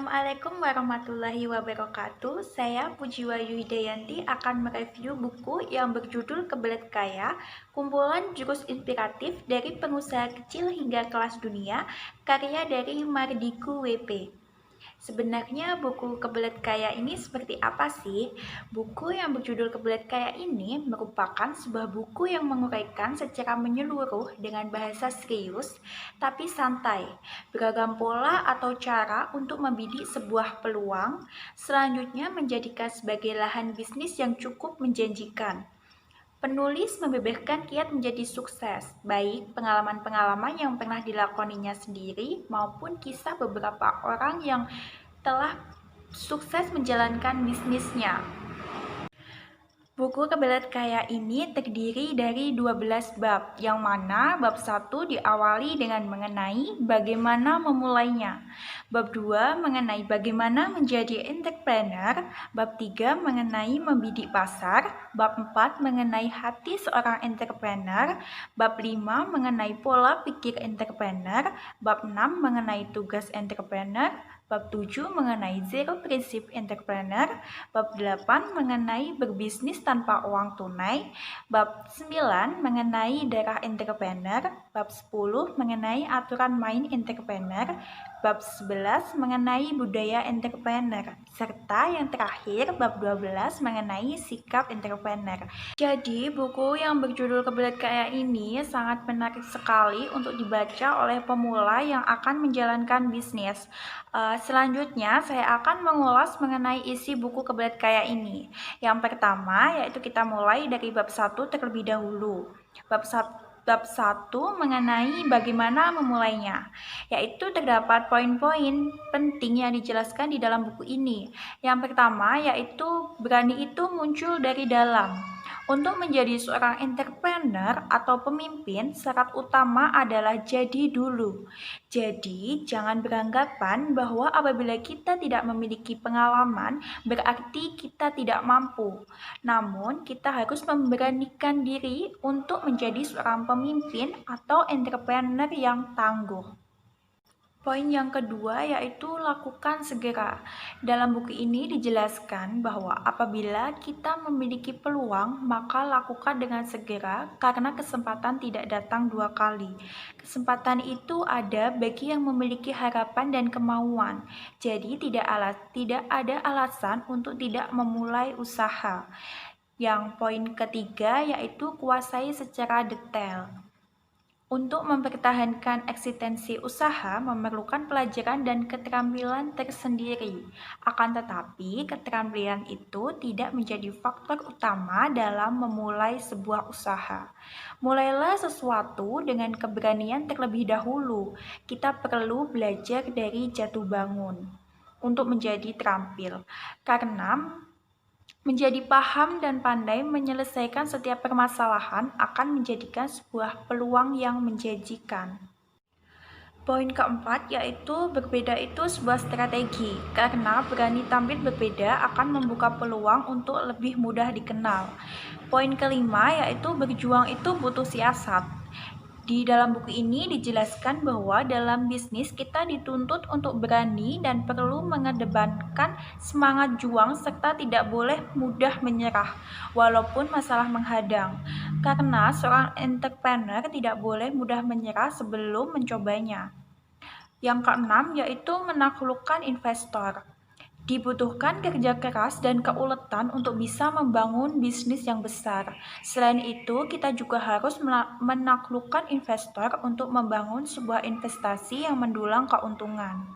Assalamualaikum warahmatullahi wabarakatuh. Saya Pujiwayu Hidayanti akan mereview buku yang berjudul Kebelet Kaya, kumpulan jurus inspiratif dari pengusaha kecil hingga kelas dunia, karya dari Mardiku WP. Sebenarnya buku Kebelet Kaya ini seperti apa sih? Buku yang berjudul Kebelet Kaya ini merupakan sebuah buku yang menguraikan secara menyeluruh dengan bahasa serius tapi santai, beragam pola atau cara untuk membidik sebuah peluang, selanjutnya menjadikan sebagai lahan bisnis yang cukup menjanjikan. Penulis membeberkan kiat menjadi sukses, baik pengalaman-pengalaman yang pernah dilakoninya sendiri maupun kisah beberapa orang yang telah sukses menjalankan bisnisnya. Buku Kebelet Kaya ini terdiri dari 12 bab, yang mana bab 1 diawali dengan mengenai bagaimana memulainya. Bab 2 mengenai bagaimana menjadi entrepreneur, bab 3 mengenai membidik pasar, bab 4 mengenai hati seorang entrepreneur, bab 5 mengenai pola pikir entrepreneur, bab 6 mengenai tugas entrepreneur, bab 7 mengenai zero prinsip entrepreneur, bab 8 mengenai berbisnis tanpa uang tunai, bab 9 mengenai darah entrepreneur, bab 10 mengenai aturan main entrepreneur, bab 11 mengenai budaya entrepreneur, serta yang terakhir bab 12 mengenai sikap entrepreneur. Jadi, buku yang berjudul Kebelet Kaya ini sangat menarik sekali untuk dibaca oleh pemula yang akan menjalankan bisnis. Selanjutnya, saya akan mengulas mengenai isi buku Kebelet Kaya ini. Yang pertama, yaitu kita mulai dari bab 1 terlebih dahulu. Bab 1 mengenai bagaimana memulainya, yaitu terdapat poin-poin penting yang dijelaskan di dalam buku ini. Yang pertama, yaitu berani itu muncul dari dalam. Untuk menjadi seorang entrepreneur atau pemimpin, syarat utama adalah jadi dulu. Jadi, jangan beranggapan bahwa apabila kita tidak memiliki pengalaman, berarti kita tidak mampu. Namun, kita harus memberanikan diri untuk menjadi seorang pemimpin atau entrepreneur yang tangguh. Poin yang kedua yaitu lakukan segera. Dalam buku ini dijelaskan bahwa apabila kita memiliki peluang, maka lakukan dengan segera karena kesempatan tidak datang dua kali. Kesempatan itu ada bagi yang memiliki harapan dan kemauan. Jadi tidak ada alasan untuk tidak memulai usaha. Yang poin ketiga yaitu kuasai secara detail. Untuk mempertahankan eksistensi usaha memerlukan pelajaran dan keterampilan tersendiri. Akan tetapi, keterampilan itu tidak menjadi faktor utama dalam memulai sebuah usaha. Mulailah sesuatu dengan keberanian terlebih dahulu. Kita perlu belajar dari jatuh bangun untuk menjadi terampil. Karena menjadi paham dan pandai menyelesaikan setiap permasalahan akan menjadikan sebuah peluang yang menjanjikan. Poin keempat yaitu berbeda itu sebuah strategi, karena berani tampil berbeda akan membuka peluang untuk lebih mudah dikenal. Poin kelima yaitu berjuang itu butuh siasat. Di dalam buku ini dijelaskan bahwa dalam bisnis kita dituntut untuk berani dan perlu mengedepankan semangat juang serta tidak boleh mudah menyerah walaupun masalah menghadang. Karena seorang entrepreneur tidak boleh mudah menyerah sebelum mencobanya. Yang keenam yaitu menaklukkan investor. Dibutuhkan kerja keras dan keuletan untuk bisa membangun bisnis yang besar. Selain itu, kita juga harus menaklukkan investor untuk membangun sebuah investasi yang mendulang keuntungan.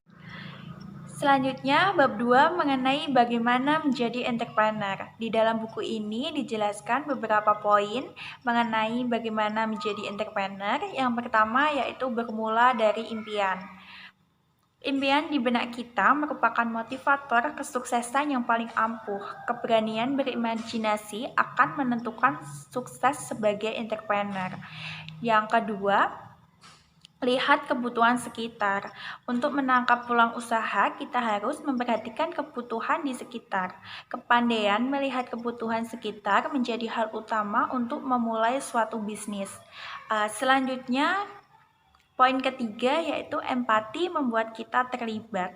Selanjutnya, bab 2 mengenai bagaimana menjadi entrepreneur. Di dalam buku ini dijelaskan beberapa poin mengenai bagaimana menjadi entrepreneur. Yang pertama yaitu bermula dari impian. Impian di benak kita merupakan motivator kesuksesan yang paling ampuh. Keberanian berimajinasi akan menentukan sukses sebagai entrepreneur. Yang kedua, lihat kebutuhan sekitar. Untuk menangkap peluang usaha, kita harus memperhatikan kebutuhan di sekitar. Kepandaian melihat kebutuhan sekitar menjadi hal utama untuk memulai suatu bisnis. Selanjutnya, poin ketiga yaitu empati membuat kita terlibat.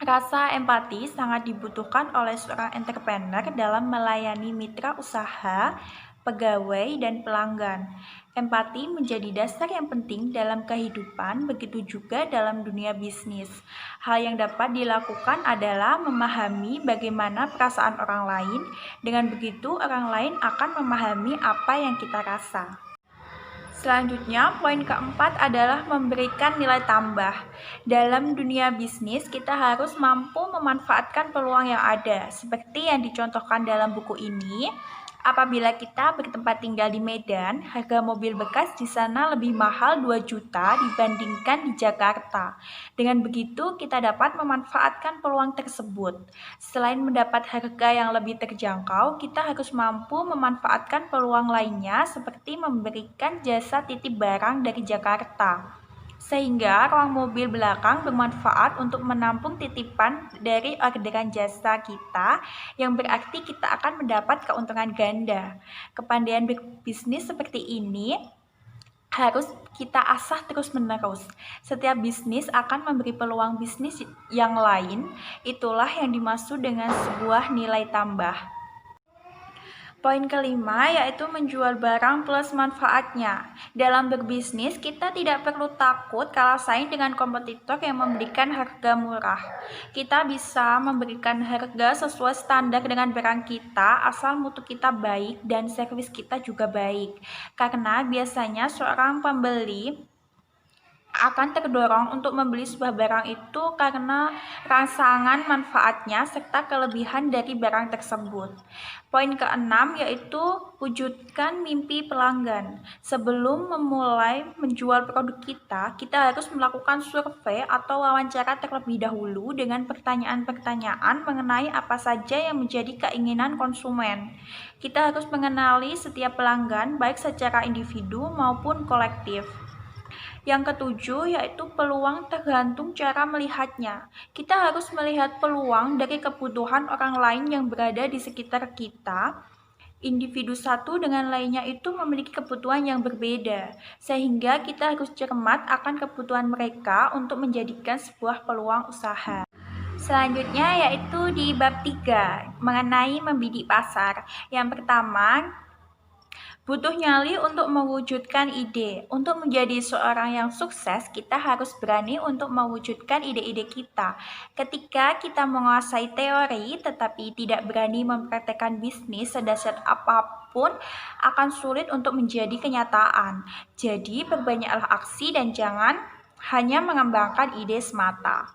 Rasa empati sangat dibutuhkan oleh seorang entrepreneur dalam melayani mitra usaha, pegawai, dan pelanggan. Empati menjadi dasar yang penting dalam kehidupan, begitu juga dalam dunia bisnis. Hal yang dapat dilakukan adalah memahami bagaimana perasaan orang lain. Dengan begitu, orang lain akan memahami apa yang kita rasa. Selanjutnya, poin keempat adalah memberikan nilai tambah. Dalam dunia bisnis, kita harus mampu memanfaatkan peluang yang ada. Seperti yang dicontohkan dalam buku ini, apabila kita bertempat tinggal di Medan, harga mobil bekas di sana lebih mahal 2 juta dibandingkan di Jakarta. Dengan begitu, kita dapat memanfaatkan peluang tersebut. Selain mendapat harga yang lebih terjangkau, kita harus mampu memanfaatkan peluang lainnya seperti memberikan jasa titip barang dari Jakarta. Sehingga ruang mobil belakang bermanfaat untuk menampung titipan dari orderan jasa kita, yang berarti kita akan mendapat keuntungan ganda. Kepandaian berbisnis seperti ini harus kita asah terus-menerus. Setiap bisnis akan memberi peluang bisnis yang lain. Itulah yang dimaksud dengan sebuah nilai tambah. Poin kelima yaitu menjual barang plus manfaatnya. Dalam berbisnis, kita tidak perlu takut kalah saing dengan kompetitor yang memberikan harga murah. Kita bisa memberikan harga sesuai standar dengan barang kita, asal mutu kita baik dan servis kita juga baik. Karena biasanya seorang pembeli akan terdorong untuk membeli sebuah barang itu karena rangsangan manfaatnya serta kelebihan dari barang tersebut. Poin keenam yaitu wujudkan mimpi pelanggan. Sebelum memulai menjual produk kita harus melakukan survei atau wawancara terlebih dahulu dengan pertanyaan-pertanyaan mengenai apa saja yang menjadi keinginan konsumen. Kita harus mengenali setiap pelanggan baik secara individu maupun kolektif. Yang ketujuh yaitu peluang tergantung cara melihatnya. Kita harus melihat peluang dari kebutuhan orang lain yang berada di sekitar kita. Individu satu dengan lainnya itu memiliki kebutuhan yang berbeda, sehingga kita harus cermat akan kebutuhan mereka untuk menjadikan sebuah peluang usaha. Selanjutnya yaitu di bab 3 mengenai membidik pasar. Yang pertama, butuh nyali untuk mewujudkan ide. Untuk menjadi seorang yang sukses, kita harus berani untuk mewujudkan ide-ide kita. Ketika kita menguasai teori tetapi tidak berani mempraktekkan bisnis sedasar apapun, akan sulit untuk menjadi kenyataan. Jadi, perbanyaklah aksi dan jangan hanya mengembangkan ide semata.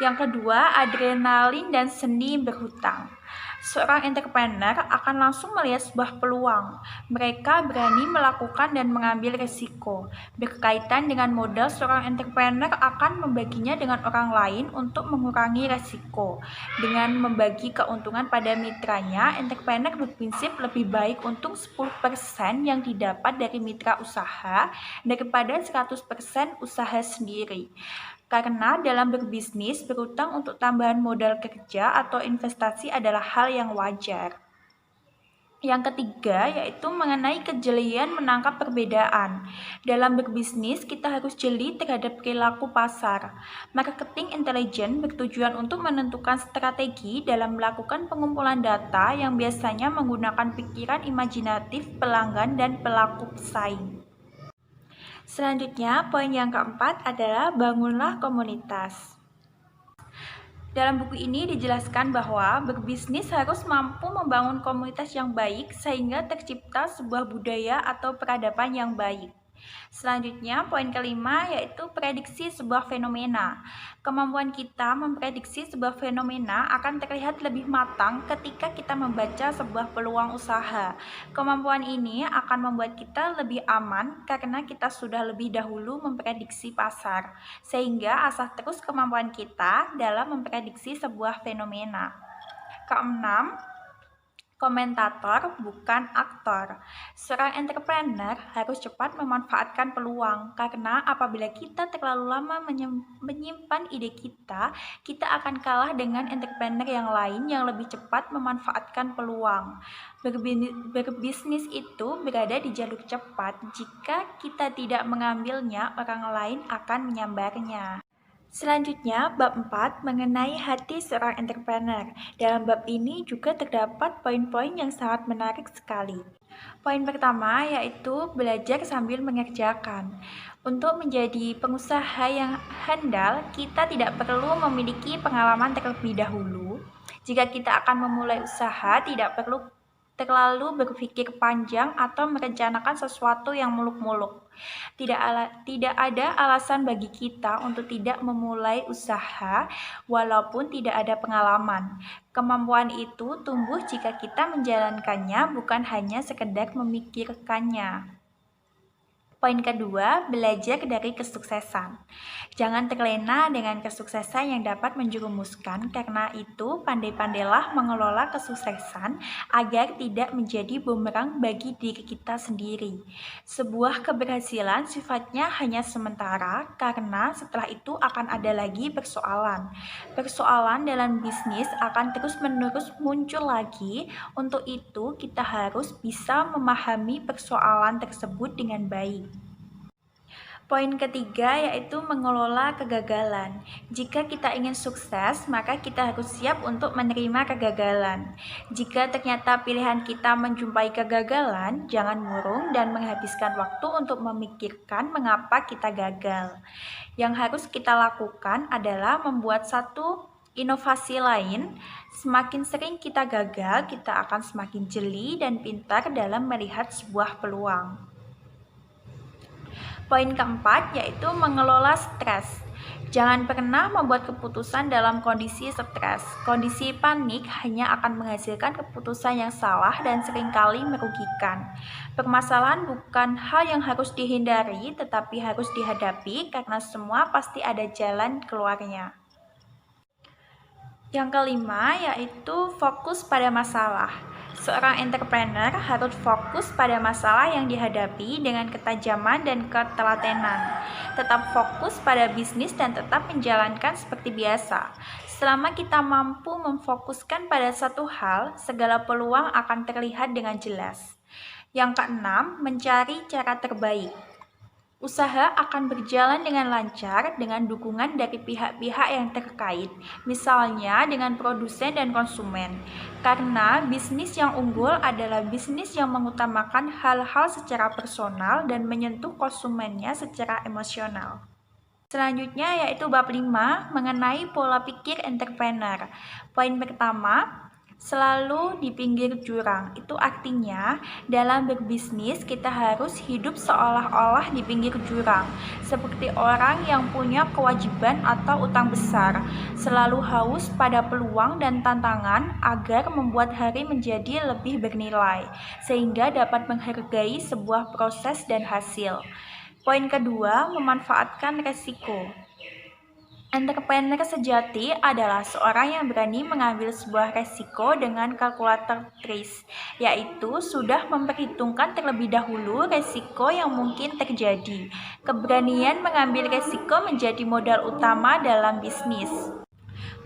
Yang kedua, adrenalin dan seni berhutang. Seorang entrepreneur akan langsung melihat sebuah peluang. Mereka berani melakukan dan mengambil risiko. Berkaitan dengan modal, seorang entrepreneur akan membaginya dengan orang lain untuk mengurangi risiko. Dengan membagi keuntungan pada mitranya, entrepreneur berprinsip lebih baik untung 10% yang didapat dari mitra usaha daripada 100% usaha sendiri. Karena dalam berbisnis, berutang untuk tambahan modal kerja atau investasi adalah hal yang wajar. Yang ketiga yaitu mengenai kejelian menangkap perbedaan. Dalam berbisnis, kita harus jeli terhadap perilaku pasar. Marketing intelijen bertujuan untuk menentukan strategi dalam melakukan pengumpulan data yang biasanya menggunakan pikiran imajinatif pelanggan dan pelaku pesaing. Selanjutnya, poin yang keempat adalah bangunlah komunitas. Dalam buku ini dijelaskan bahwa berbisnis harus mampu membangun komunitas yang baik sehingga tercipta sebuah budaya atau peradaban yang baik. Selanjutnya, poin kelima yaitu prediksi sebuah fenomena. Kemampuan kita memprediksi sebuah fenomena akan terlihat lebih matang ketika kita membaca sebuah peluang usaha. Kemampuan ini akan membuat kita lebih aman karena kita sudah lebih dahulu memprediksi pasar, sehingga asah terus kemampuan kita dalam memprediksi sebuah fenomena. Keenam, komentator bukan aktor. Seorang entrepreneur harus cepat memanfaatkan peluang, karena apabila kita terlalu lama menyimpan ide kita akan kalah dengan entrepreneur yang lain yang lebih cepat memanfaatkan peluang. Berbisnis itu berada di jalur cepat. Jika kita tidak mengambilnya, orang lain akan menyambarnya. Selanjutnya, bab 4 mengenai hati seorang entrepreneur. Dalam bab ini juga terdapat poin-poin yang sangat menarik sekali. Poin pertama yaitu belajar sambil mengerjakan. Untuk menjadi pengusaha yang handal, kita tidak perlu memiliki pengalaman terlebih dahulu. Jika kita akan memulai usaha, tidak perlu terlalu berpikir panjang atau merencanakan sesuatu yang muluk-muluk. Tidak ada alasan bagi kita untuk tidak memulai usaha walaupun tidak ada pengalaman. Kemampuan itu tumbuh jika kita menjalankannya, bukan hanya sekedar memikirkannya. Poin kedua, belajar dari kesuksesan. Jangan terlena dengan kesuksesan yang dapat menjerumuskan, karena itu pandai-pandailah mengelola kesuksesan agar tidak menjadi bumerang bagi diri kita sendiri. Sebuah keberhasilan sifatnya hanya sementara, karena setelah itu akan ada lagi persoalan. Persoalan dalam bisnis akan terus-menerus muncul lagi. Untuk itu, kita harus bisa memahami persoalan tersebut dengan baik. Poin ketiga yaitu mengelola kegagalan. Jika kita ingin sukses, maka kita harus siap untuk menerima kegagalan. Jika ternyata pilihan kita menjumpai kegagalan, jangan murung dan menghabiskan waktu untuk memikirkan mengapa kita gagal. Yang harus kita lakukan adalah membuat satu inovasi lain. Semakin sering kita gagal, kita akan semakin jeli dan pintar dalam melihat sebuah peluang. Poin keempat yaitu mengelola stres. Jangan pernah membuat keputusan dalam kondisi stres. Kondisi panik hanya akan menghasilkan keputusan yang salah dan seringkali merugikan. Permasalahan bukan hal yang harus dihindari, tetapi harus dihadapi karena semua pasti ada jalan keluarnya. Yang kelima yaitu fokus pada masalah. Seorang entrepreneur harus fokus pada masalah yang dihadapi dengan ketajaman dan ketelatenan. Tetap fokus pada bisnis dan tetap menjalankan seperti biasa. Selama kita mampu memfokuskan pada satu hal, segala peluang akan terlihat dengan jelas. Yang keenam, mencari cara terbaik. Usaha akan berjalan dengan lancar dengan dukungan dari pihak-pihak yang terkait, misalnya dengan produsen dan konsumen. Karena bisnis yang unggul adalah bisnis yang mengutamakan hal-hal secara personal dan menyentuh konsumennya secara emosional. Selanjutnya yaitu bab 5 mengenai pola pikir entrepreneur. Poin pertama, selalu di pinggir jurang. Itu artinya dalam berbisnis kita harus hidup seolah-olah di pinggir jurang, seperti orang yang punya kewajiban atau utang besar, selalu haus pada peluang dan tantangan agar membuat hari menjadi lebih bernilai, sehingga dapat menghargai sebuah proses dan hasil. Poin kedua, memanfaatkan resiko. Entrepreneur sejati adalah seorang yang berani mengambil sebuah resiko dengan kalkulator TRIS, yaitu sudah memperhitungkan terlebih dahulu resiko yang mungkin terjadi. Keberanian mengambil resiko menjadi modal utama dalam bisnis.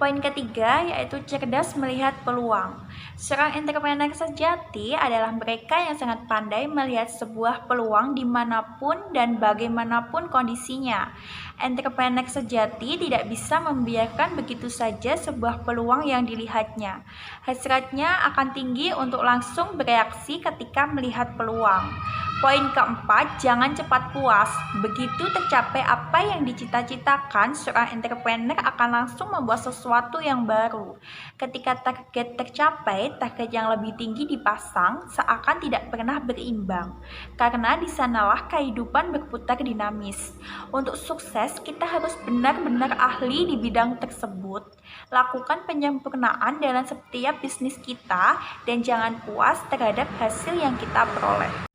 Poin ketiga yaitu cerdas melihat peluang. Seorang entrepreneur sejati adalah mereka yang sangat pandai melihat sebuah peluang dimanapun dan bagaimanapun kondisinya. Entrepreneur sejati tidak bisa membiarkan begitu saja sebuah peluang yang dilihatnya. Hasratnya akan tinggi untuk langsung bereaksi ketika melihat peluang. Poin keempat, jangan cepat puas. Begitu tercapai apa yang dicita-citakan, seorang entrepreneur akan langsung membuat sesuatu yang baru. Ketika target tercapai, target yang lebih tinggi dipasang, seakan tidak pernah berimbang. Karena di sanalah kehidupan berputar dinamis. Untuk sukses, kita harus benar-benar ahli di bidang tersebut. Lakukan penyempurnaan dalam setiap bisnis kita dan jangan puas terhadap hasil yang kita peroleh.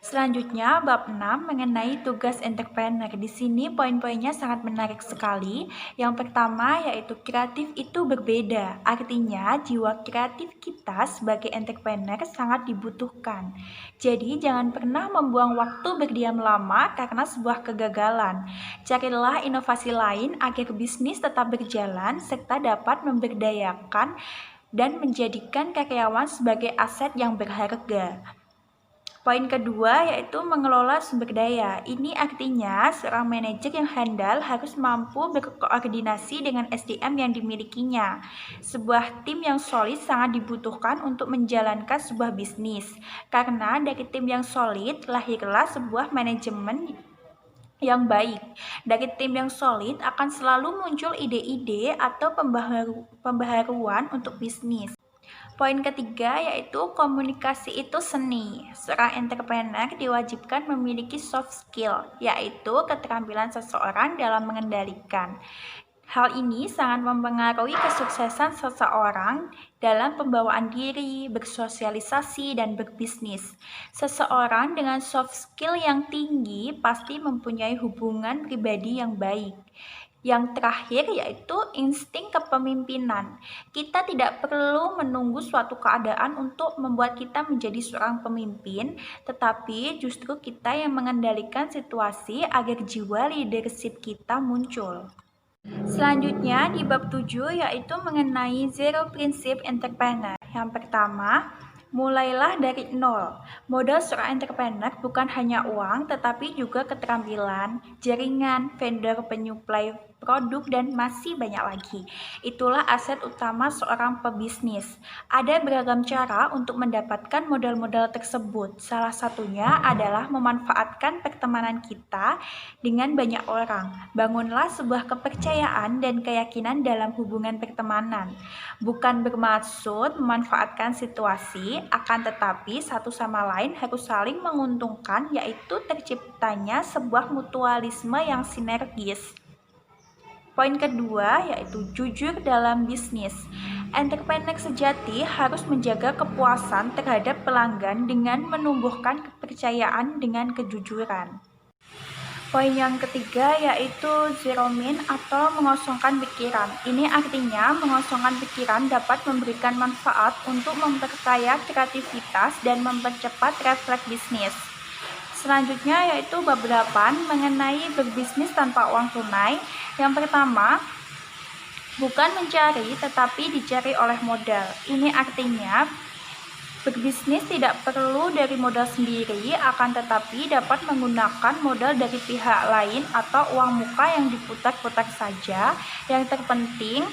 Selanjutnya, bab 6 mengenai tugas entrepreneur. Di sini poin-poinnya sangat menarik sekali. Yang pertama yaitu kreatif itu berbeda. Artinya, jiwa kreatif kita sebagai entrepreneur sangat dibutuhkan. Jadi, jangan pernah membuang waktu berdiam lama karena sebuah kegagalan. Carilah inovasi lain agar bisnis tetap berjalan serta dapat memberdayakan dan menjadikan karyawan sebagai aset yang berharga. Poin kedua yaitu mengelola sumber daya. Ini artinya seorang manajer yang handal harus mampu berkoordinasi dengan SDM yang dimilikinya. Sebuah tim yang solid sangat dibutuhkan untuk menjalankan sebuah bisnis. Karena dari tim yang solid lahirlah sebuah manajemen yang baik. Dari tim yang solid akan selalu muncul ide-ide atau pembaharuan untuk bisnis. Poin ketiga yaitu komunikasi itu seni. Seorang entrepreneur diwajibkan memiliki soft skill, yaitu keterampilan seseorang dalam mengendalikan. Hal ini sangat mempengaruhi kesuksesan seseorang dalam pembawaan diri, bersosialisasi, dan berbisnis. Seseorang dengan soft skill yang tinggi pasti mempunyai hubungan pribadi yang baik. Yang terakhir yaitu insting kepemimpinan. Kita tidak perlu menunggu suatu keadaan untuk membuat kita menjadi seorang pemimpin, tetapi justru kita yang mengendalikan situasi agar jiwa leadership kita muncul. Selanjutnya di bab 7 yaitu mengenai Zero Principle Entrepreneur. Yang pertama, mulailah dari nol. Modal seorang entrepreneur bukan hanya uang, tetapi juga keterampilan, jaringan, vendor, penyuplai produk, dan masih banyak lagi. Itulah aset utama seorang pebisnis. Ada beragam cara untuk mendapatkan modal-modal tersebut. Salah satunya adalah memanfaatkan pertemanan kita dengan banyak orang. Bangunlah sebuah kepercayaan dan keyakinan dalam hubungan pertemanan. Bukan bermaksud memanfaatkan situasi, akan tetapi satu sama lain harus saling menguntungkan, yaitu terciptanya sebuah mutualisme yang sinergis. Poin kedua yaitu jujur dalam bisnis. Entrepreneur sejati harus menjaga kepuasan terhadap pelanggan dengan menumbuhkan kepercayaan dengan kejujuran. Poin yang ketiga yaitu zero min atau mengosongkan pikiran. Ini artinya mengosongkan pikiran dapat memberikan manfaat untuk memperkaya kreativitas dan mempercepat refleks bisnis. Selanjutnya yaitu bab 8 mengenai berbisnis tanpa uang tunai. Yang pertama, bukan mencari tetapi dicari oleh modal. Ini artinya berbisnis tidak perlu dari modal sendiri, akan tetapi dapat menggunakan modal dari pihak lain atau uang muka yang diputar-putar saja. Yang terpenting,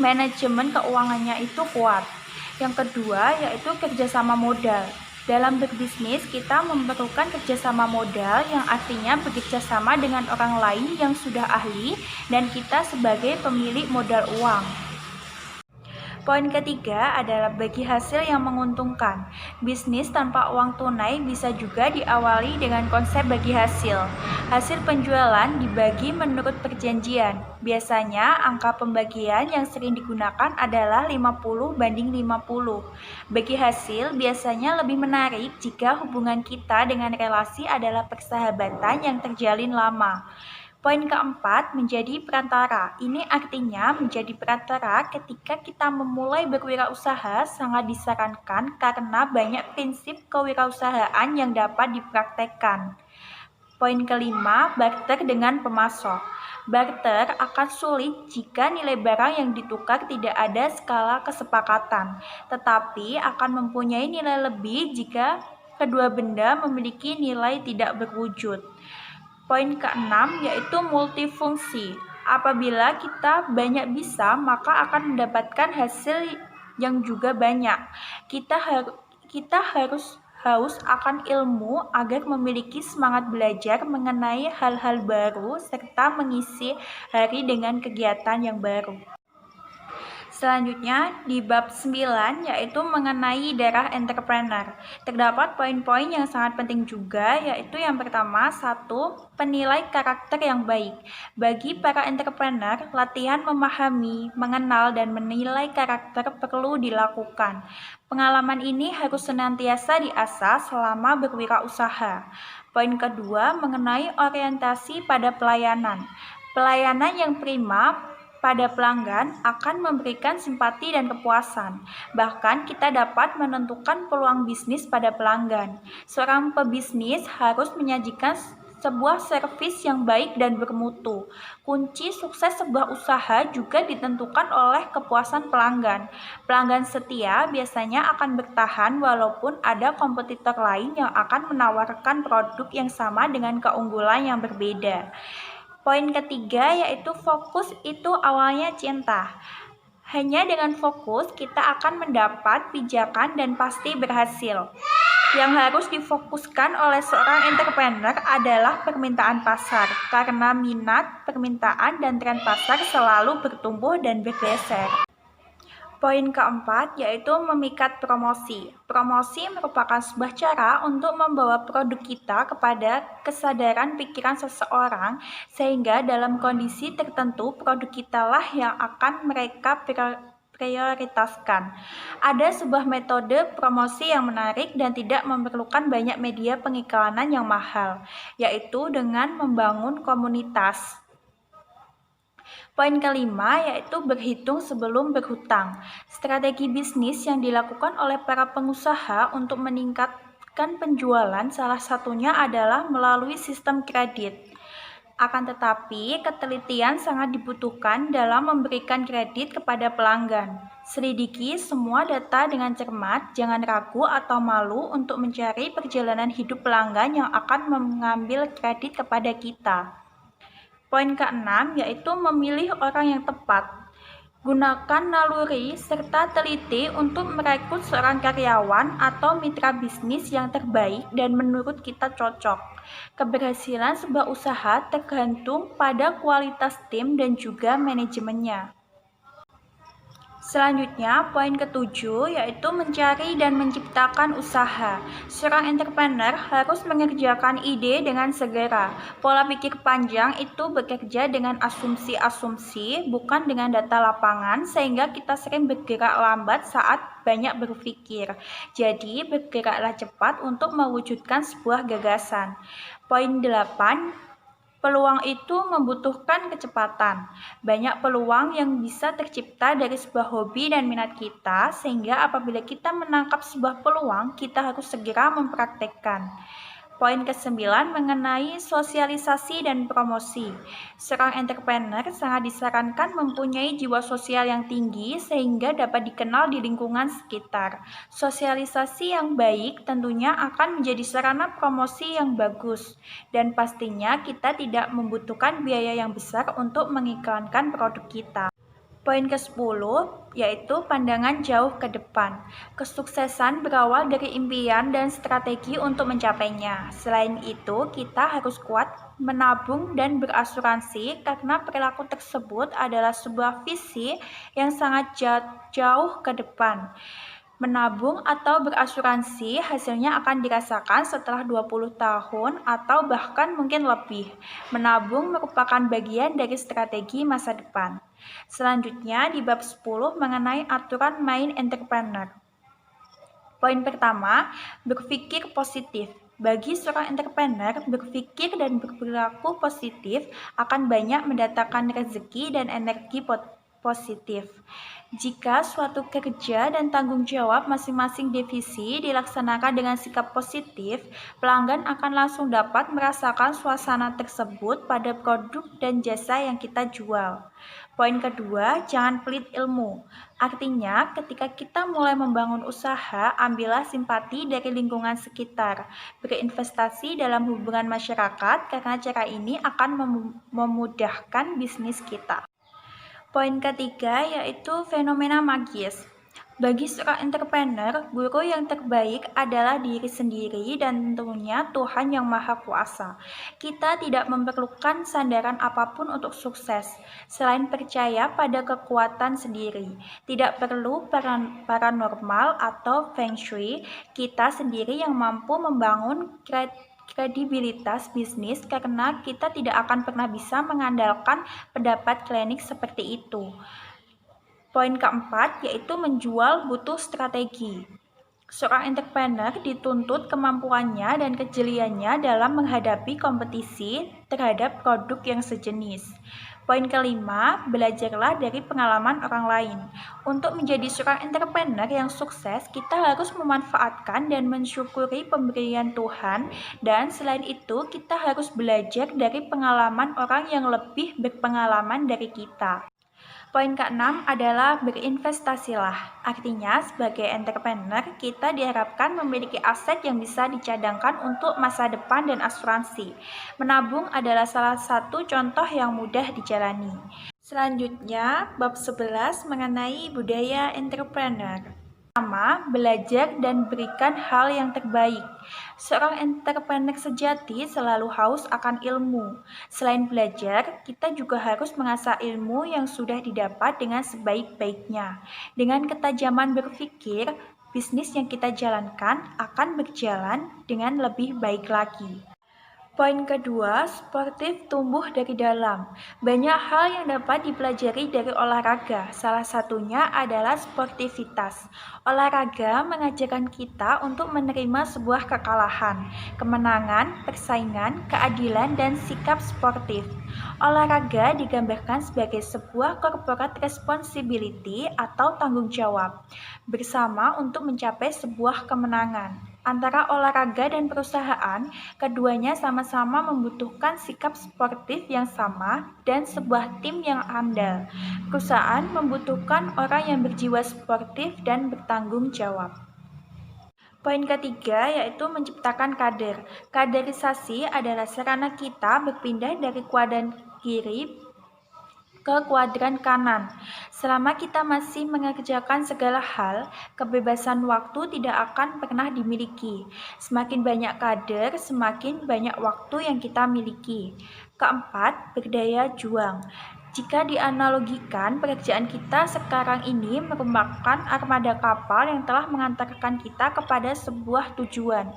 manajemen keuangannya itu kuat. Yang kedua yaitu kerjasama modal. Dalam berbisnis, kita memerlukan kerjasama modal yang artinya bekerjasama dengan orang lain yang sudah ahli dan kita sebagai pemilik modal uang. Poin ketiga adalah bagi hasil yang menguntungkan. Bisnis tanpa uang tunai bisa juga diawali dengan konsep bagi hasil. Hasil penjualan dibagi menurut perjanjian. Biasanya angka pembagian yang sering digunakan adalah 50/50. Bagi hasil biasanya lebih menarik jika hubungan kita dengan relasi adalah persahabatan yang terjalin lama. Poin keempat, menjadi perantara. Ini artinya menjadi perantara ketika kita memulai berwirausaha sangat disarankan karena banyak prinsip kewirausahaan yang dapat dipraktekkan. Poin kelima, barter dengan pemasok. Barter akan sulit jika nilai barang yang ditukar tidak ada skala kesepakatan, tetapi akan mempunyai nilai lebih jika kedua benda memiliki nilai tidak berwujud. Poin keenam yaitu multifungsi. Apabila kita banyak bisa, maka akan mendapatkan hasil yang juga banyak. Kita harus haus akan ilmu agar memiliki semangat belajar mengenai hal-hal baru serta mengisi hari dengan kegiatan yang baru. Selanjutnya di bab 9 yaitu mengenai darah entrepreneur. Terdapat poin-poin yang sangat penting juga, yaitu yang pertama, 1. Penilai karakter yang baik. Bagi para entrepreneur, latihan memahami, mengenal, dan menilai karakter perlu dilakukan. Pengalaman ini harus senantiasa diasah selama berwirausaha. Poin kedua, mengenai orientasi pada pelayanan. Pelayanan yang prima pada pelanggan akan memberikan simpati dan kepuasan. Bahkan kita dapat menentukan peluang bisnis pada pelanggan. Seorang pebisnis harus menyajikan sebuah servis yang baik dan bermutu. Kunci sukses sebuah usaha juga ditentukan oleh kepuasan pelanggan. Pelanggan setia biasanya akan bertahan walaupun ada kompetitor lain yang akan menawarkan produk yang sama dengan keunggulan yang berbeda. Poin ketiga yaitu fokus itu awalnya cinta. Hanya dengan fokus kita akan mendapat pijakan dan pasti berhasil. Yang harus difokuskan oleh seorang entrepreneur adalah permintaan pasar, karena minat, permintaan, dan tren pasar selalu bertumbuh dan bergeser. Poin keempat yaitu memikat promosi. Promosi merupakan sebuah cara untuk membawa produk kita kepada kesadaran pikiran seseorang, sehingga dalam kondisi tertentu produk kita lah yang akan mereka prioritaskan. Ada sebuah metode promosi yang menarik dan tidak memerlukan banyak media pengiklanan yang mahal, yaitu dengan membangun komunitas. Poin kelima yaitu berhitung sebelum berhutang. Strategi bisnis yang dilakukan oleh para pengusaha untuk meningkatkan penjualan salah satunya adalah melalui sistem kredit. Akan tetapi, ketelitian sangat dibutuhkan dalam memberikan kredit kepada pelanggan. Selidiki semua data dengan cermat, jangan ragu atau malu untuk mencari perjalanan hidup pelanggan yang akan mengambil kredit kepada kita. Poin keenam yaitu memilih orang yang tepat. Gunakan naluri serta teliti untuk merekrut seorang karyawan atau mitra bisnis yang terbaik dan menurut kita cocok. Keberhasilan sebuah usaha tergantung pada kualitas tim dan juga manajemennya. Selanjutnya, poin ketujuh yaitu mencari dan menciptakan usaha. Seorang entrepreneur harus mengerjakan ide dengan segera. Pola pikir panjang itu bekerja dengan asumsi-asumsi, bukan dengan data lapangan, sehingga kita sering bergerak lambat saat banyak berpikir. Jadi, bergeraklah cepat untuk mewujudkan sebuah gagasan. Poin 8. Peluang itu membutuhkan kecepatan. Banyak peluang yang bisa tercipta dari sebuah hobi dan minat kita, sehingga apabila kita menangkap sebuah peluang, kita harus segera mempraktekkan. Poin ke-9 mengenai sosialisasi dan promosi. Seorang entrepreneur sangat disarankan mempunyai jiwa sosial yang tinggi sehingga dapat dikenal di lingkungan sekitar. Sosialisasi yang baik tentunya akan menjadi sarana promosi yang bagus, dan pastinya kita tidak membutuhkan biaya yang besar untuk mengiklankan produk kita. Poin ke-10 yaitu pandangan jauh ke depan. Kesuksesan berawal dari impian dan strategi untuk mencapainya. Selain itu, kita harus kuat menabung dan berasuransi karena perilaku tersebut adalah sebuah visi yang sangat jauh ke depan. Menabung atau berasuransi hasilnya akan dirasakan setelah 20 tahun atau bahkan mungkin lebih. Menabung merupakan bagian dari strategi masa depan. Selanjutnya di bab 10 mengenai aturan main entrepreneur. Poin pertama, berpikir positif. Bagi seorang entrepreneur, berpikir dan berperilaku positif akan banyak mendatangkan rezeki dan energi positif. Jika suatu kerja dan tanggung jawab masing-masing divisi dilaksanakan dengan sikap positif, pelanggan akan langsung dapat merasakan suasana tersebut pada produk dan jasa yang kita jual. Poin kedua, jangan pelit ilmu. Artinya, ketika kita mulai membangun usaha, ambillah simpati dari lingkungan sekitar. Berinvestasi dalam hubungan masyarakat karena cara ini akan memudahkan bisnis kita. Poin ketiga yaitu fenomena magis. Bagi seorang entrepreneur, guru yang terbaik adalah diri sendiri dan tentunya Tuhan Yang Maha Kuasa. Kita tidak memerlukan sandaran apapun untuk sukses, selain percaya pada kekuatan sendiri. Tidak perlu paranormal atau feng shui, kita sendiri yang mampu membangun kredibilitas bisnis karena kita tidak akan pernah bisa mengandalkan pendapat klinik seperti itu. Poin keempat yaitu menjual butuh strategi. Seorang entrepreneur dituntut kemampuannya dan kejeliannya dalam menghadapi kompetisi terhadap produk yang sejenis. Poin kelima, belajarlah dari pengalaman orang lain. Untuk menjadi seorang entrepreneur yang sukses, kita harus memanfaatkan dan mensyukuri pemberian Tuhan, dan selain itu, kita harus belajar dari pengalaman orang yang lebih berpengalaman dari kita. Poin keenam adalah berinvestasilah. Artinya, sebagai entrepreneur, kita diharapkan memiliki aset yang bisa dicadangkan untuk masa depan dan asuransi. Menabung adalah salah satu contoh yang mudah dijalani. Selanjutnya, bab 11 mengenai budaya entrepreneur. Pertama, belajar dan berikan hal yang terbaik. Seorang entrepreneur sejati selalu haus akan ilmu. Selain belajar, kita juga harus mengasah ilmu yang sudah didapat dengan sebaik-baiknya. Dengan ketajaman berpikir, bisnis yang kita jalankan akan berjalan dengan lebih baik lagi. Poin kedua, sportif tumbuh dari dalam. Banyak hal yang dapat dipelajari dari olahraga. Salah satunya adalah sportivitas. Olahraga mengajarkan kita untuk menerima sebuah kekalahan, kemenangan, persaingan, keadilan, dan sikap sportif. Olahraga digambarkan sebagai sebuah corporate responsibility atau tanggung jawab bersama untuk mencapai sebuah kemenangan. Antara olahraga dan perusahaan, keduanya sama-sama membutuhkan sikap sportif yang sama dan sebuah tim yang andal. Perusahaan membutuhkan orang yang berjiwa sportif dan bertanggung jawab. Poin ketiga yaitu menciptakan kader. Kaderisasi adalah sarana kita berpindah dari kuadran kiri ke kuadran kanan. Selama kita masih mengerjakan segala hal, kebebasan waktu tidak akan pernah dimiliki. Semakin banyak kader, semakin banyak waktu yang kita miliki. Keempat, berdaya juang. Jika dianalogikan, pekerjaan kita sekarang ini merupakan armada kapal yang telah mengantarkan kita kepada sebuah tujuan,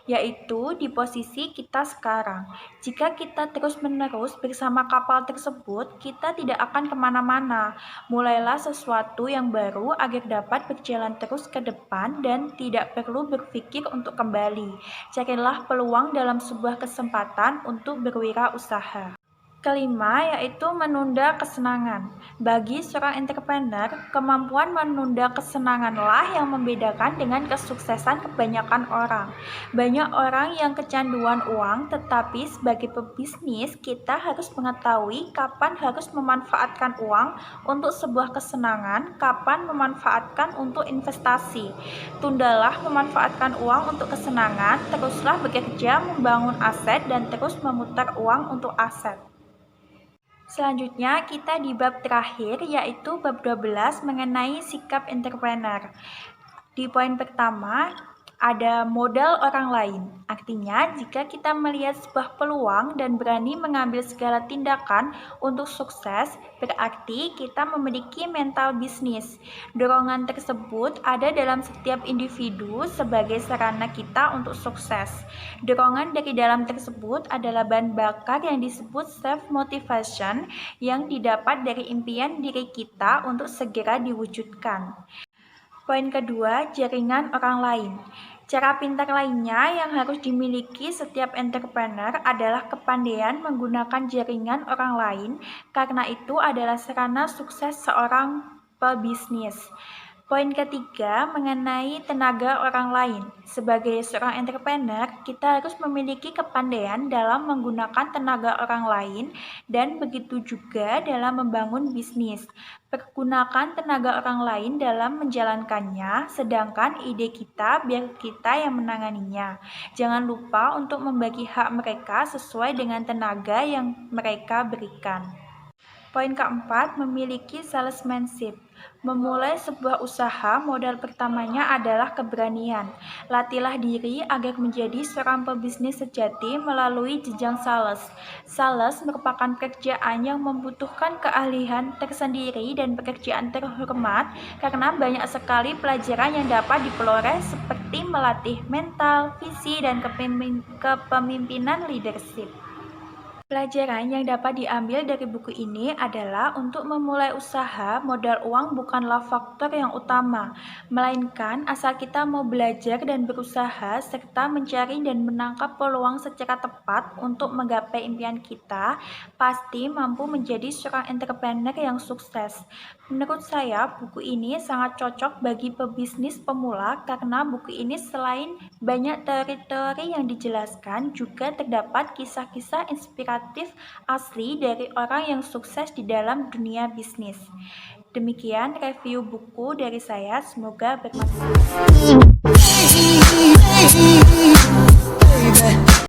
yaitu di posisi kita sekarang. Jika kita terus-menerus bersama kapal tersebut, kita tidak akan kemana-mana. Mulailah sesuatu yang baru agar dapat berjalan terus ke depan dan tidak perlu berpikir untuk kembali. Carilah peluang dalam sebuah kesempatan untuk berwirausaha. Kelima, yaitu menunda kesenangan. Bagi seorang entrepreneur, kemampuan menunda kesenanganlah yang membedakan dengan kesuksesan kebanyakan orang. Banyak orang yang kecanduan uang, tetapi sebagai pebisnis, kita harus mengetahui kapan harus memanfaatkan uang untuk sebuah kesenangan, kapan memanfaatkan untuk investasi. Tundalah memanfaatkan uang untuk kesenangan, teruslah bekerja membangun aset dan terus memutar uang untuk aset. Selanjutnya kita di bab terakhir yaitu bab 12 mengenai sikap entrepreneur. Di poin pertama ada modal orang lain. Artinya, jika kita melihat sebuah peluang dan berani mengambil segala tindakan untuk sukses, berarti kita memiliki mental bisnis. Dorongan tersebut ada dalam setiap individu sebagai sarana kita untuk sukses. Dorongan dari dalam tersebut adalah bahan bakar yang disebut self-motivation yang didapat dari impian diri kita untuk segera diwujudkan. Poin kedua, jaringan orang lain. Cara pintar lainnya yang harus dimiliki setiap entrepreneur adalah kepandaian menggunakan jaringan orang lain, karena itu adalah sarana sukses seorang pebisnis. Poin ketiga mengenai tenaga orang lain. Sebagai seorang entrepreneur, kita harus memiliki kepandaian dalam menggunakan tenaga orang lain dan begitu juga dalam membangun bisnis. Pergunakan tenaga orang lain dalam menjalankannya, sedangkan ide kita biar kita yang menanganinya. Jangan lupa untuk membagi hak mereka sesuai dengan tenaga yang mereka berikan. Poin keempat, memiliki salesmanship. Memulai sebuah usaha, modal pertamanya adalah keberanian. Latihlah diri agar menjadi seorang pebisnis sejati melalui jenjang sales. Sales merupakan pekerjaan yang membutuhkan keahlian tersendiri dan pekerjaan terhormat karena banyak sekali pelajaran yang dapat diperoleh seperti melatih mental, visi, dan kepemimpinan leadership. Pelajaran yang dapat diambil dari buku ini adalah untuk memulai usaha, modal uang bukanlah faktor yang utama, melainkan asal kita mau belajar dan berusaha, serta mencari dan menangkap peluang secara tepat untuk menggapai impian kita, pasti mampu menjadi seorang entrepreneur yang sukses. Menurut saya, buku ini sangat cocok bagi pebisnis pemula karena buku ini selain banyak teori-teori yang dijelaskan, juga terdapat kisah-kisah inspiratif asli dari orang yang sukses di dalam dunia bisnis. Demikian review buku dari saya, semoga bermanfaat.